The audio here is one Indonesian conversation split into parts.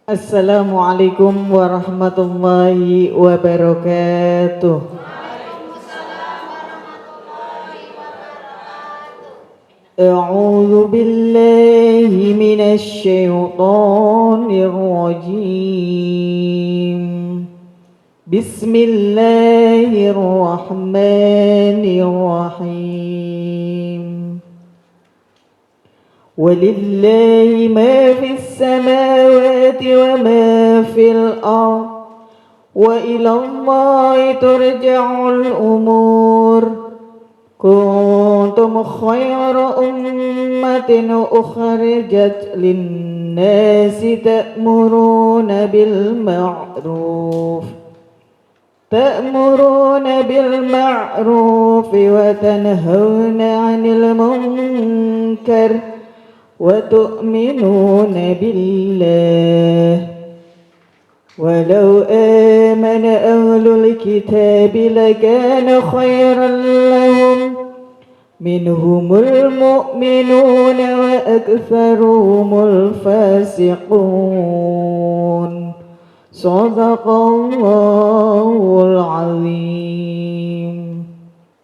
Assalamualaikum warahmatullahi wabarakatuh. A'udzu billahi minasy syaithanir rajim. Bismillahirrahmanirrahim. Walillahi ma fis samawati wa ma fil ardh wa ila Allahi turja'ul umur. Kuntum khayra ummatin ukhrijat lin-nasi ta'muruna bil ma'ruf wa tanhauna 'anil munkar wa tu'minuna billah. Walau amana ahlul kitab lakana khairan lahum minhumul mu'minuna wa aktsaruhumul fasiqun. Shadaqallahul azim.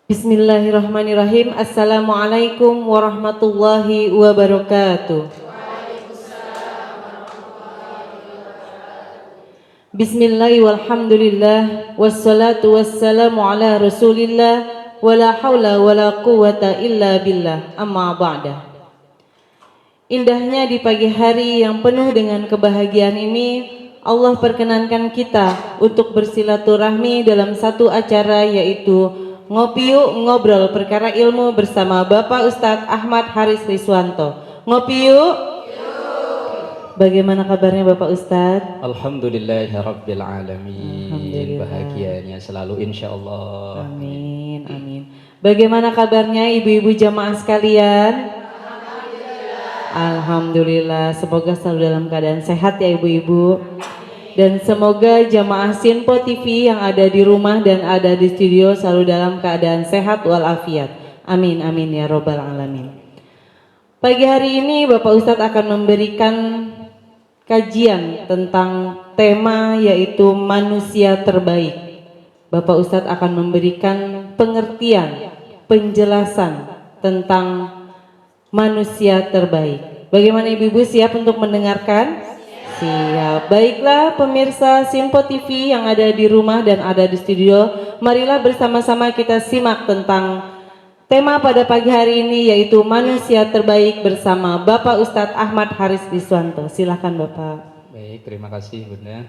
Bismillahirrahmanirrahim. Assalamualaikum warahmatullahi wabarakatuh. Bismillahi walhamdulillah wassalatu wassalamu ala rasulillah wala hawla wala quwata illa billah, amma ba'da. Indahnya di pagi hari yang penuh dengan kebahagiaan ini, Allah perkenankan kita untuk bersilaturahmi dalam satu acara, yaitu Ngopi Yuk Ngobrol Perkara Ilmu bersama Bapak Ustadz Ahmad Haris Riswanto. Ngopi yuk. Bagaimana kabarnya Bapak Ustadz? Alhamdulillahirabbil alamin. Bahagianya selalu insyaallah. Amin, amin. Bagaimana kabarnya ibu-ibu jamaah sekalian? Alhamdulillah. Semoga selalu dalam keadaan sehat ya ibu-ibu. Dan semoga jamaah Sinpo TV yang ada di rumah dan ada di studio selalu dalam keadaan sehat walafiat. Amin, amin ya robbal alamin. Pagi hari ini Bapak Ustadz akan memberikan kajian tentang tema yaitu manusia terbaik. Bapak Ustadz akan memberikan pengertian, penjelasan tentang manusia terbaik. Bagaimana ibu-ibu siap untuk mendengarkan? Siap. Baiklah pemirsa Sinpo TV yang ada di rumah dan ada di studio, marilah bersama-sama kita simak tentang tema pada pagi hari ini yaitu manusia terbaik bersama Bapak Ustadz Ahmad Haris Riswanto. Silakan Bapak. Baik, terima kasih Bunda.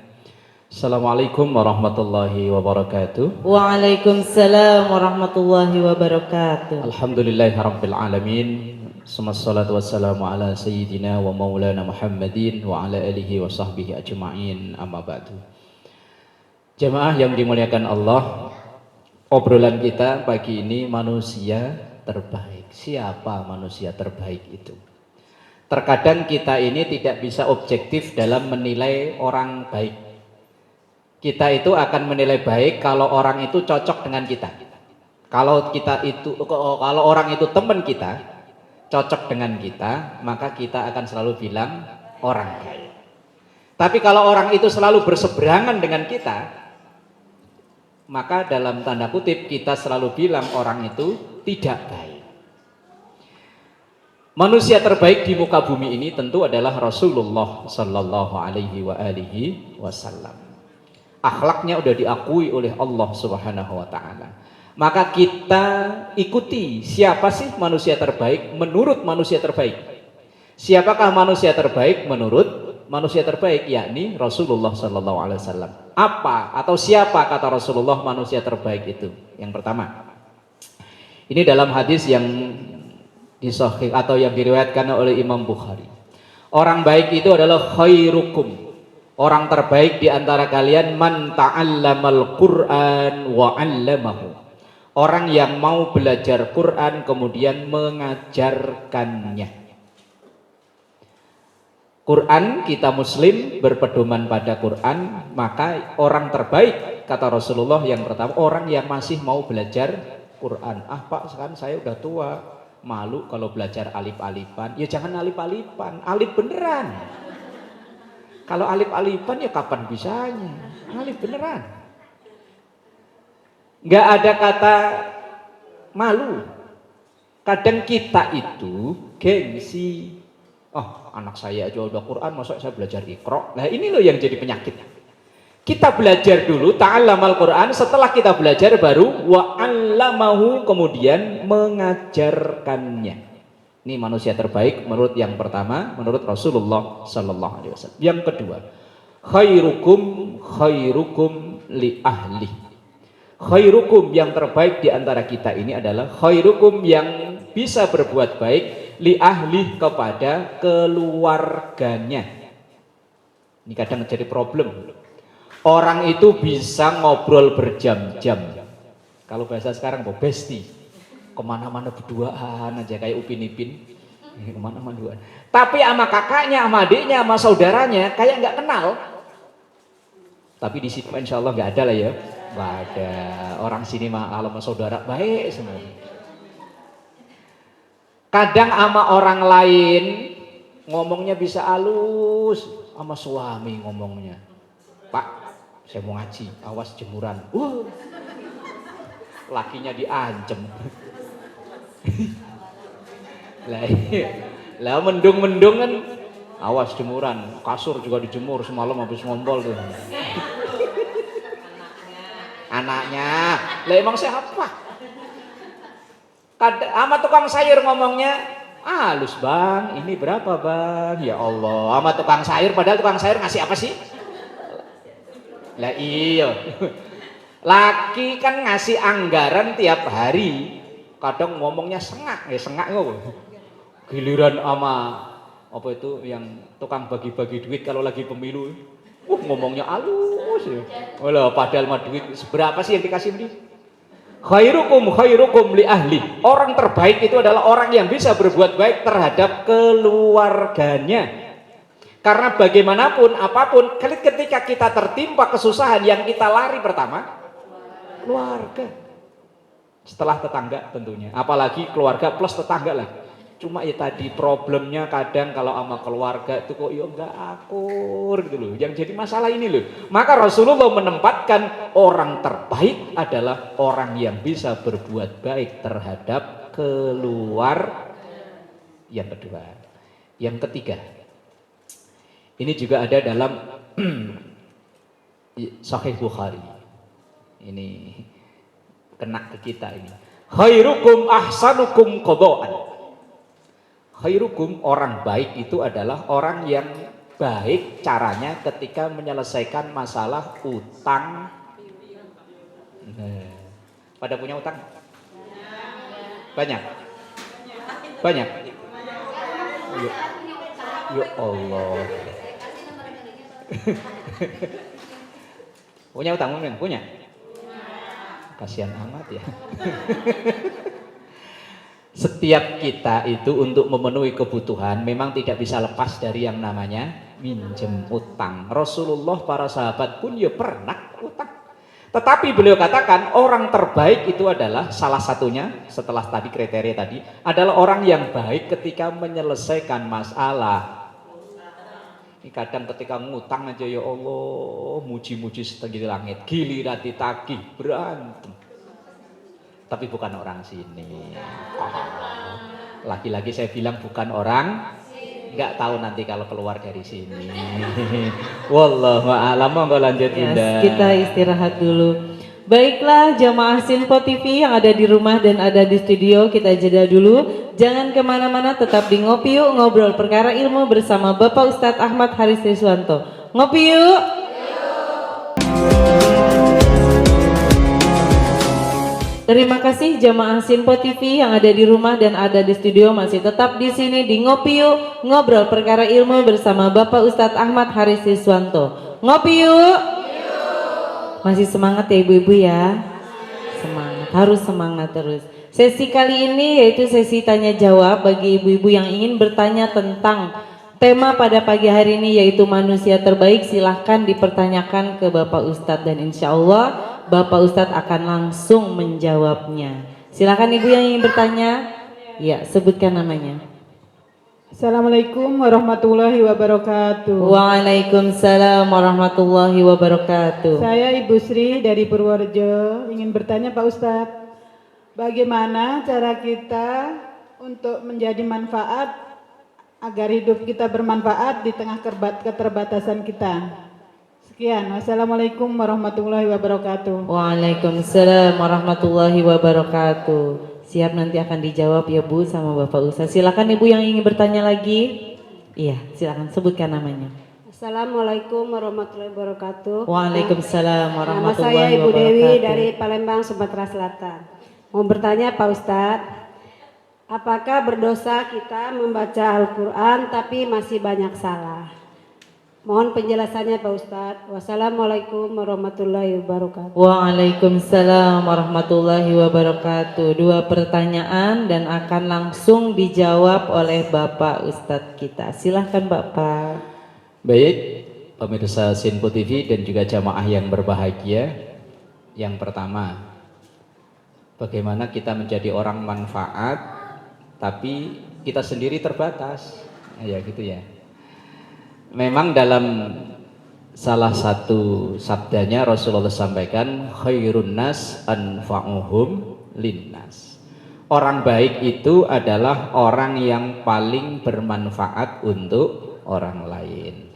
Assalamualaikum warahmatullahi wabarakatuh. Waalaikumsalam warahmatullahi wabarakatuh. Alhamdulillahirabbil alamin. Wassalatu wassalamu ala sayyidina wa maulana Muhammadin wa ala alihi wa sahbihi ajma'in, amma ba'du. Jemaah yang dimuliakan Allah, obrolan kita pagi ini manusia terbaik. Siapa manusia terbaik itu? Terkadang kita ini tidak bisa objektif dalam menilai orang baik. Kita itu akan menilai baik kalau orang itu cocok dengan kita. Kalau orang itu teman kita, cocok dengan kita, maka kita akan selalu bilang orang baik. Tapi kalau orang itu selalu berseberangan dengan kita, maka dalam tanda kutip kita selalu bilang orang itu tidak baik. Manusia terbaik di muka bumi ini tentu adalah Rasulullah Sallallahu Alaihi Wasallam. Akhlaknya udah diakui oleh Allah Subhanahu Wa Taala. Maka kita ikuti siapa sih manusia terbaik menurut manusia terbaik. Siapakah manusia terbaik menurut manusia terbaik, yakni Rasulullah Sallallahu Alaihi Wasallam. Apa atau siapa kata Rasulullah manusia terbaik itu? Yang pertama, ini dalam hadis yang disahih atau yang diriwayatkan oleh Imam Bukhari. Orang baik itu adalah khairukum. Orang terbaik di antara kalian man ta'allamal Qur'an wa 'allamahu. Orang yang mau belajar Quran kemudian mengajarkannya. Quran, kita muslim berpedoman pada Quran, maka orang terbaik kata Rasulullah yang pertama orang yang masih mau belajar Quran. Ah Pak, sekarang saya udah tua, malu kalau belajar alif-alifan. Ya jangan alif-alifan, alif beneran. Kalau alif-alifan ya kapan bisanya? Alif beneran. Nggak ada kata malu. Kadang kita itu gengsi. Oh, anak saya aja udah Quran, masa saya belajar Iqra? Nah ini loh yang jadi penyakit. Kita belajar dulu ta'allamal Quran, setelah kita belajar baru wa'allamahu, kemudian mengajarkannya. Ini manusia terbaik menurut yang pertama, menurut Rasulullah sallallahu alaihi wasallam. Yang kedua, khairukum li ahli. Khairukum, yang terbaik di antara kita ini adalah khairukum, yang bisa berbuat baik li ahli, kepada keluarganya. Ini kadang jadi problem. Orang itu bisa ngobrol berjam-jam. Kalau bahasa sekarang besti, kemana-mana berduaan aja kayak Upin Ipin, kemana-mana berduaan. Tapi sama kakaknya, sama adiknya, sama saudaranya kayak nggak kenal. Tapi di situ insya Allah nggak ada lah ya. Nggak ada. Orang sini mah kalau sama saudara baik semua. Kadang sama orang lain ngomongnya bisa halus, sama suami ngomongnya, Pak, saya mau ngaji, awas jemuran. Lakinya diancem. Lah mendung kan, awas jemuran, kasur juga dijemur semalam habis ngompol tuh. Anaknya, lah emang siapa? Sama tukang sayur ngomongnya, halus bang, ini berapa bang? Ya Allah, sama tukang sayur, padahal tukang sayur ngasih apa sih? Lah iya, laki kan ngasih anggaran tiap hari, kadang ngomongnya sengak kok. Giliran sama apa itu yang tukang bagi-bagi duit kalau lagi pemilu, ngomongnya halus ya. Walah, padahal mah duit seberapa sih yang dikasih dia? Khairukum li ahli. Orang terbaik itu adalah orang yang bisa berbuat baik terhadap keluarganya. Karena bagaimanapun, apapun, ketika kita tertimpa kesusahan, yang kita lari pertama keluarga. Setelah tetangga tentunya. Apalagi keluarga plus tetangga lah. Cuma ya tadi problemnya kadang kalau sama keluarga itu kok ya enggak akur gitu loh. Yang jadi masalah ini loh. Maka Rasulullah menempatkan orang terbaik adalah orang yang bisa berbuat baik terhadap keluarga. Yang kedua. Yang ketiga. Ini juga ada dalam Sahih Bukhari. Ini kena ke kita ini. Khairukum ahsanukum qada'an. Khairukum, orang baik itu adalah orang yang baik caranya ketika menyelesaikan masalah utang. Pada punya utang? Banyak? Banyak? Ya Allah. Punya utang mungkin? Punya? Kasihan amat ya. Setiap kita itu untuk memenuhi kebutuhan memang tidak bisa lepas dari yang namanya minjem utang. Rasulullah, para sahabat pun ya pernah utang. Tetapi beliau katakan orang terbaik itu adalah salah satunya setelah tadi kriteria tadi adalah orang yang baik ketika menyelesaikan masalah. Ini kadang ketika ngutang aja ya Allah, muji-muji setinggi langit, giliran ditagih berantem. Tapi bukan orang sini. Lagi-lagi saya bilang bukan orang, nggak tahu nanti kalau keluar dari sini. Wallahu a'lam. Monggo lanjut Bunda. Kita istirahat dulu. Baiklah jamaah Sinpo TV yang ada di rumah dan ada di studio, kita jeda dulu. Jangan kemana-mana, tetap di Ngopi Yuk, ngobrol perkara ilmu bersama Bapak Ustadz Ahmad Haris Riswanto. Ngopi yuk. Terima kasih jamaah Sinpo TV yang ada di rumah dan ada di studio, masih tetap di sini di Ngopi Yuk, ngobrol perkara ilmu bersama Bapak Ustadz Ahmad Haris Riswanto. Ngopi yuk. Masih semangat ya ibu-ibu ya? Semangat, harus semangat terus. Sesi kali ini yaitu sesi tanya jawab bagi ibu-ibu yang ingin bertanya tentang tema pada pagi hari ini yaitu manusia terbaik. Silahkan dipertanyakan ke Bapak Ustadz dan insya Allah Bapak Ustadz akan langsung menjawabnya. Silahkan ibu yang ingin bertanya, ya sebutkan namanya. Assalamualaikum warahmatullahi wabarakatuh. Waalaikumsalam warahmatullahi wabarakatuh. Saya Ibu Sri dari Purworejo, ingin bertanya Pak Ustadz, bagaimana cara kita untuk menjadi manfaat agar hidup kita bermanfaat di tengah keterbatasan kita? Sekian, wassalamualaikum warahmatullahi wabarakatuh. Waalaikumsalam warahmatullahi wabarakatuh. Siap, nanti akan dijawab ya Bu sama Bapak Ustadz. Silakan Ibu yang ingin bertanya lagi. Iya, silakan sebutkan namanya. Assalamualaikum warahmatullahi wabarakatuh. Waalaikumsalam Nama warahmatullahi saya Ibu wabarakatuh. Dewi dari Palembang, Sumatera Selatan. Mau bertanya Pak Ustadz, apakah berdosa kita membaca Al-Quran tapi masih banyak salah? Mohon penjelasannya Pak Ustadz. Wassalamualaikum warahmatullahi wabarakatuh. Waalaikumsalam warahmatullahi wabarakatuh. Dua pertanyaan dan akan langsung dijawab oleh Bapak Ustadz kita. Silahkan Bapak. Baik, pemirsa Sinpo TV dan juga jamaah yang berbahagia. Yang pertama, bagaimana kita menjadi orang manfaat tapi kita sendiri terbatas. Ya gitu ya. Memang dalam salah satu sabdanya Rasulullah sampaikan, khairun nas anfa'uhum linnas. Orang baik itu adalah orang yang paling bermanfaat untuk orang lain.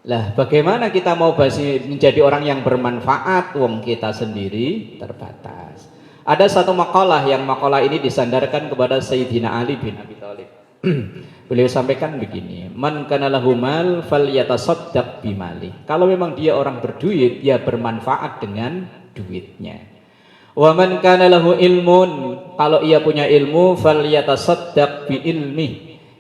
Lah, bagaimana kita mau menjadi orang yang bermanfaat wong kita sendiri terbatas. Ada satu makalah yang makalah ini disandarkan kepada Sayyidina Ali bin Abi Thalib. Beliau sampaikan begini, man kana lahu mal falyatasaddaq bimali. Kalau memang dia orang berduit, ya bermanfaat dengan duitnya. Wa man kana lahu ilmun, kalau ia punya ilmu falyatasaddaq bi ilmi,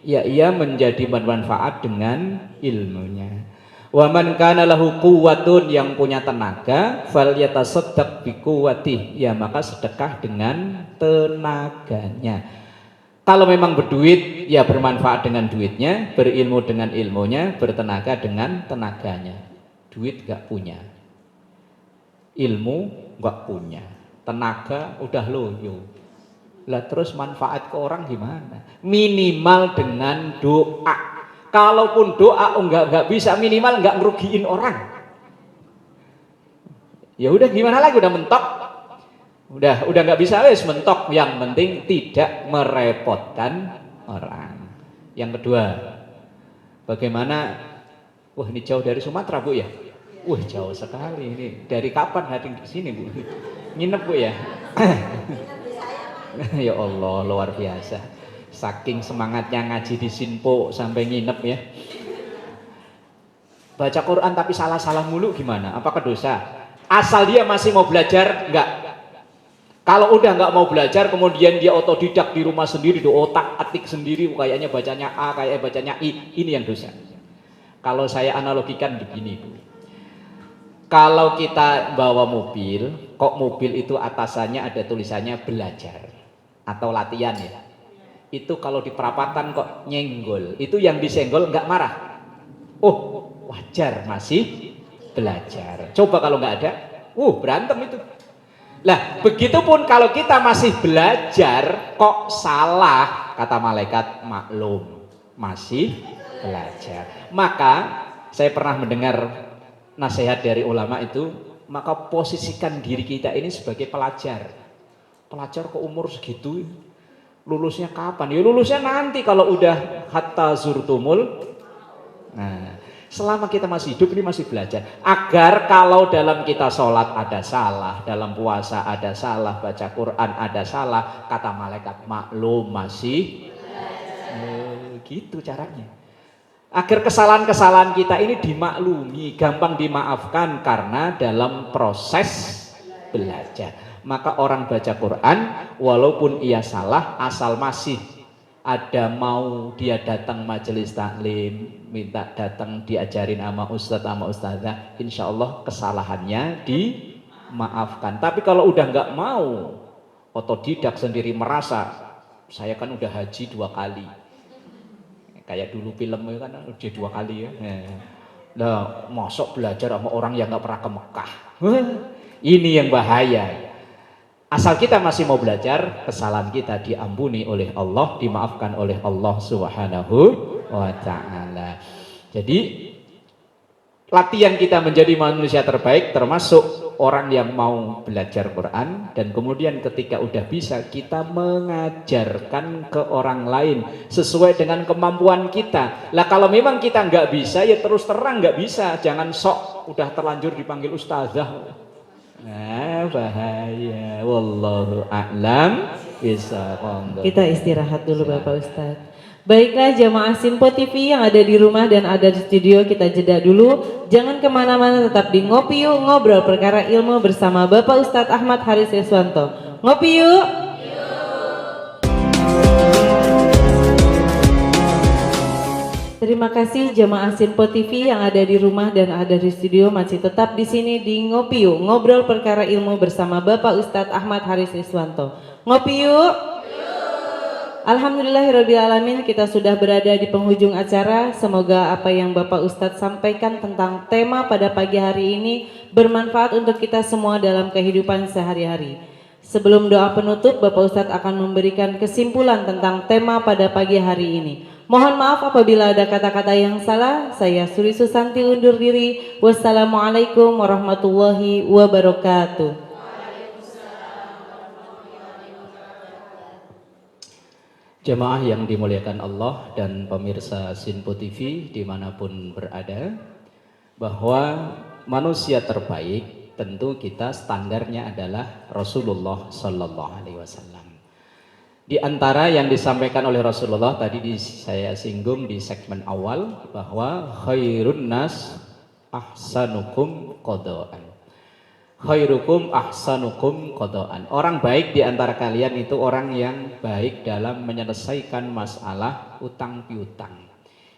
ya ia menjadi bermanfaat dengan ilmunya. Wa man kana lahu quwwatun, yang punya tenaga falyatasaddaq bi quwwati, ya maka sedekah dengan tenaganya. Kalau memang berduit, ya bermanfaat dengan duitnya, berilmu dengan ilmunya, bertenaga dengan tenaganya. Duit gak punya, ilmu gak punya, tenaga udah loyo. Lah terus manfaat ke orang gimana? Minimal dengan doa. Kalaupun doa enggak bisa, minimal enggak ngerugiin orang. Ya udah gimana lagi, udah mentok. Udah nggak bisa wes mentok, yang penting tidak merepotkan orang. Yang kedua, bagaimana? Wah, ini jauh dari Sumatera Bu ya? Wah, jauh sekali ini. Dari kapan hari ke sini Bu? Nginep Bu ya? Ya Allah, luar biasa. Saking semangatnya ngaji di Sinpo sampai nginep ya. Baca Quran tapi salah-salah mulu gimana? Apakah dosa? Asal dia masih mau belajar, enggak. Kalau udah nggak mau belajar, kemudian dia otodidak di rumah sendiri, di otak atik sendiri, kayaknya bacanya A, kayaknya bacanya I, ini yang dosa. Kalau saya analogikan begini Bu, kalau kita bawa mobil, kok mobil itu atasannya ada tulisannya belajar atau latihan ya, itu kalau di perapatan kok nyenggol, itu yang disenggol nggak marah, oh wajar masih belajar. Coba kalau nggak ada, berantem itu. Lah, begitupun kalau kita masih belajar kok salah, kata malaikat maklum, masih belajar. Maka saya pernah mendengar nasihat dari ulama itu, maka posisikan diri kita ini sebagai pelajar. Pelajar ke umur segitu, lulusnya kapan? Ya lulusnya nanti kalau udah hatta zurtumul. Nah, selama kita masih hidup ini masih belajar, agar kalau dalam kita sholat ada salah, dalam puasa ada salah, baca Quran ada salah, kata malaikat maklum masih gitu caranya, agar kesalahan-kesalahan kita ini dimaklumi, gampang dimaafkan karena dalam proses belajar. Maka orang baca Quran walaupun ia salah, asal masih ada mau dia datang majelis taklim, minta datang diajarin sama ustadz sama ustadzah, insya Allah kesalahannya dimaafkan. Tapi kalau udah nggak mau, otodidak sendiri, merasa saya kan udah haji 2 kali, kayak dulu film kan udah 2 kali ya. Nah, masuk belajar sama orang yang nggak pernah ke Mekah, ini yang bahaya. Asal kita masih mau belajar, kesalahan kita diampuni oleh Allah, dimaafkan oleh Allah Subhanahu wa ta'ala. Jadi latihan kita menjadi manusia terbaik termasuk orang yang mau belajar Quran, dan kemudian ketika udah bisa kita mengajarkan ke orang lain sesuai dengan kemampuan kita. Lah kalau memang kita nggak bisa, ya terus terang nggak bisa, jangan sok udah terlanjur dipanggil ustazah. Nah, bahaya. Wallahu a'lam bishawab. Kita istirahat dulu Bapak Ustadz. Baiklah jamaah Sinpo TV yang ada di rumah dan ada di studio, kita jeda dulu. Jangan kemana-mana, tetap di Ngopi Yuk, ngobrol perkara ilmu bersama Bapak Ustadz Ahmad Haris Riswanto. Ngopi yuk. Terima kasih jamaah Sinpo TV yang ada di rumah dan ada di studio, masih tetap di sini di Ngopi Yuk, ngobrol perkara ilmu bersama Bapak Ustadz Ahmad Haris Riswanto. Ngopi yuk. Alhamdulillahirrabbilalamin, kita sudah berada di penghujung acara. Semoga apa yang Bapak Ustadz sampaikan tentang tema pada pagi hari ini bermanfaat untuk kita semua dalam kehidupan sehari-hari. Sebelum doa penutup, Bapak Ustadz akan memberikan kesimpulan tentang tema pada pagi hari ini. Mohon maaf apabila ada kata-kata yang salah. Saya Suri Susanti undur diri. Wassalamualaikum warahmatullahi wabarakatuh. Jemaah yang dimuliakan Allah dan pemirsa Sinpo TV dimanapun berada, bahwa manusia terbaik tentu kita standarnya adalah Rasulullah Sallallahu Alaihi Wasallam. Di antara yang disampaikan oleh Rasulullah tadi saya singgung di segmen awal, bahwa khairun nas ahsanukum qadaan. Khairukum ahsanukum qadaan. Orang baik di antara kalian itu orang yang baik dalam menyelesaikan masalah utang piutang.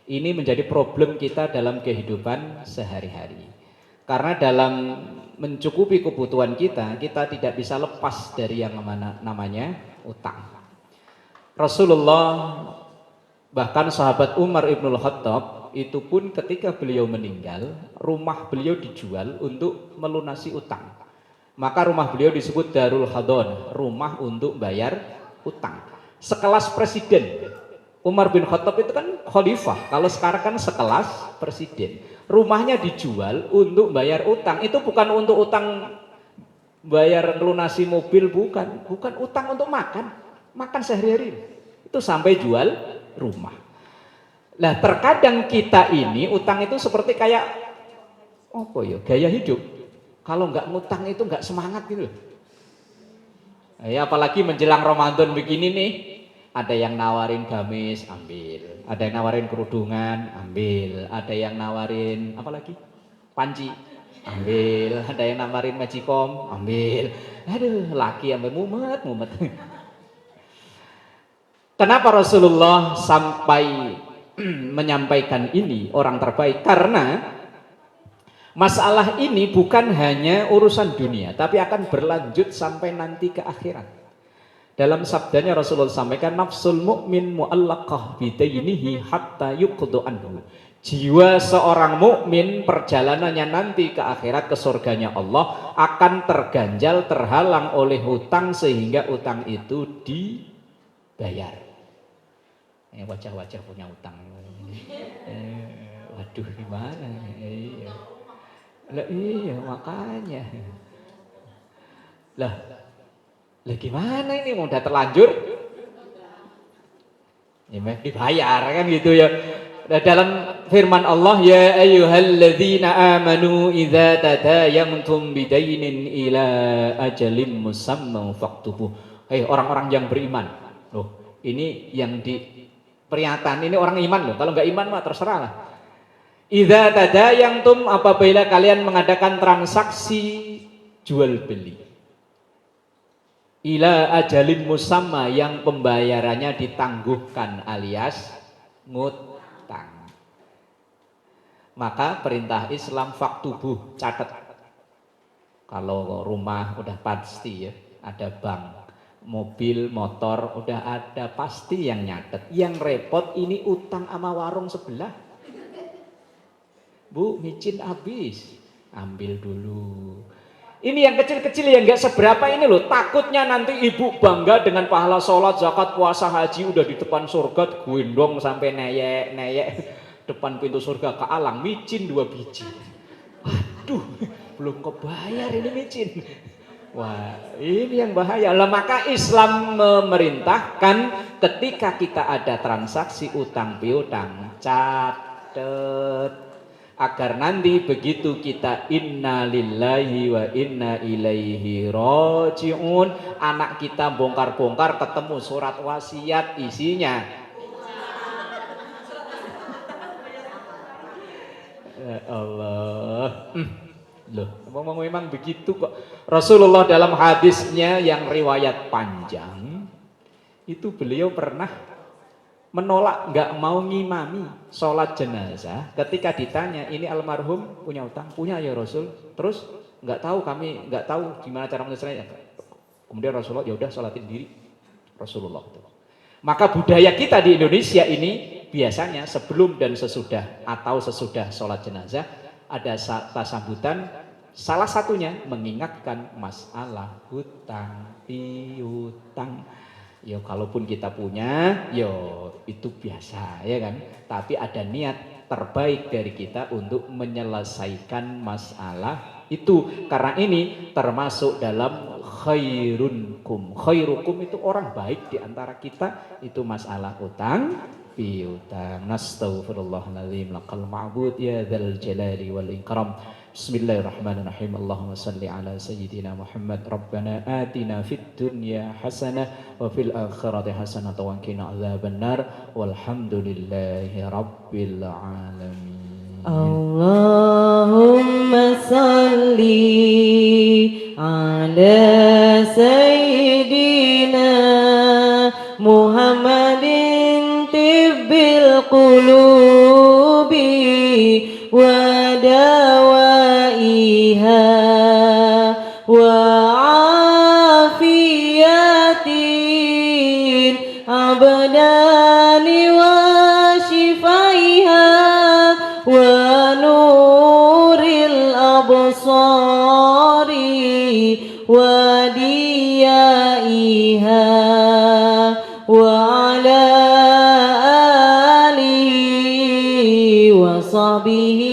Ini menjadi problem kita dalam kehidupan sehari-hari. Karena dalam mencukupi kebutuhan kita tidak bisa lepas dari yang namanya utang. Rasulullah, bahkan sahabat Umar Ibnul Khattab itu pun ketika beliau meninggal, rumah beliau dijual untuk melunasi utang. Maka rumah beliau disebut Darul Hadon, rumah untuk bayar utang. Sekelas presiden. Umar bin Khattab itu kan khalifah, kalau sekarang kan sekelas presiden. Rumahnya dijual untuk bayar utang. Itu bukan untuk utang bayar lunasi mobil, bukan utang untuk makan sehari-hari. Itu sampai jual rumah. Nah, terkadang kita ini utang itu seperti kayak gaya hidup. Kalau nggak ngutang itu nggak semangat gitu. Ya, apalagi menjelang Ramadan begini nih, ada yang nawarin gamis, ambil. Ada yang nawarin kerudungan, ambil. Ada yang nawarin apalagi? Panci, ambil. Ada yang nawarin magicom, ambil. Aduh, laki sampai mumet. Kenapa Rasulullah sampai menyampaikan ini orang terbaik? Karena masalah ini bukan hanya urusan dunia, tapi akan berlanjut sampai nanti ke akhirat. Dalam sabdanya Rasulullah sampaikan, nafsul mu'min mu'allaqah bidainihi hatta yuqdu anhu. Jiwa seorang mukmin perjalanannya nanti ke akhirat, ke surganya Allah, akan terganjal, terhalang oleh hutang sehingga utang itu dibayar. Wajah-wajah punya utang. Waduh, gimana? Iya makanya. Lah gimana ini, mau udah terlanjur? Ya dibayar kan gitu ya. Dalam firman Allah, ya ayyuhalladzina amanu idza tadayantum bidainin ila ajalin musamma faktubuh. Hei orang-orang yang beriman. Loh, ini yang di pernyataan ini orang iman loh. Kalau nggak iman mah terserah lah. Idza tadayantum, apabila kalian mengadakan transaksi jual beli. Ila ajalin musamma, yang pembayarannya ditangguhkan alias ngutang. Maka perintah Islam faktubuh, catat. Kalau rumah udah pasti ya, ada bank. Mobil, motor udah ada, pasti yang nyatet. Yang repot ini utang sama warung sebelah. Bu, micin habis, ambil dulu. Ini yang kecil-kecil yang nggak seberapa ini loh. Takutnya nanti ibu bangga dengan pahala sholat, zakat, puasa, haji udah di depan surga, gendong sampai neyek depan pintu surga ke alang, micin 2 biji. Aduh, belum kebayar ini micin. Wah, ini yang bahaya. Lah maka Islam memerintahkan ketika kita ada transaksi utang piutang, catet agar nanti begitu kita inna lillahi wa inna ilaihi rajiun, anak kita bongkar-bongkar ketemu surat wasiat isinya ya Allah. Loh, memang begitu kok. Rasulullah dalam hadisnya yang riwayat panjang itu beliau pernah menolak, nggak mau ngimami sholat jenazah ketika ditanya ini almarhum punya utang, punya ya Rasul, terus nggak tahu gimana cara menyelesaikannya. Kemudian Rasulullah ya udah sholatin diri Rasulullah. Maka budaya kita di Indonesia ini biasanya sebelum dan sesudah atau sesudah sholat jenazah ada sambutan, salah satunya mengingatkan masalah hutang piutang. Ya kalaupun kita punya, ya itu biasa ya kan. Tapi ada niat terbaik dari kita untuk menyelesaikan masalah itu. Karena ini termasuk dalam khairunkum. Khairukum itu orang baik di antara kita, itu masalah utang piutang. Nastaghfirullahaladzim lakal ma'bud ya dzal jalali wal ikram. Bismillahirrahmanirrahim. Allahumma salli ala sayyidina Muhammad. Rabbana atina fid dunya hasanah wa fil akhirati hasanah wa qina adzabannar. Walhamdulillahi rabbil alamin. Allahumma salli ala sayyidina Muhammadin tibbil qulubi wa dawaiha wa afiyatin abdani wa shifaiha wa nuril absari wa diyaiha wa ala alihi wa sahbihi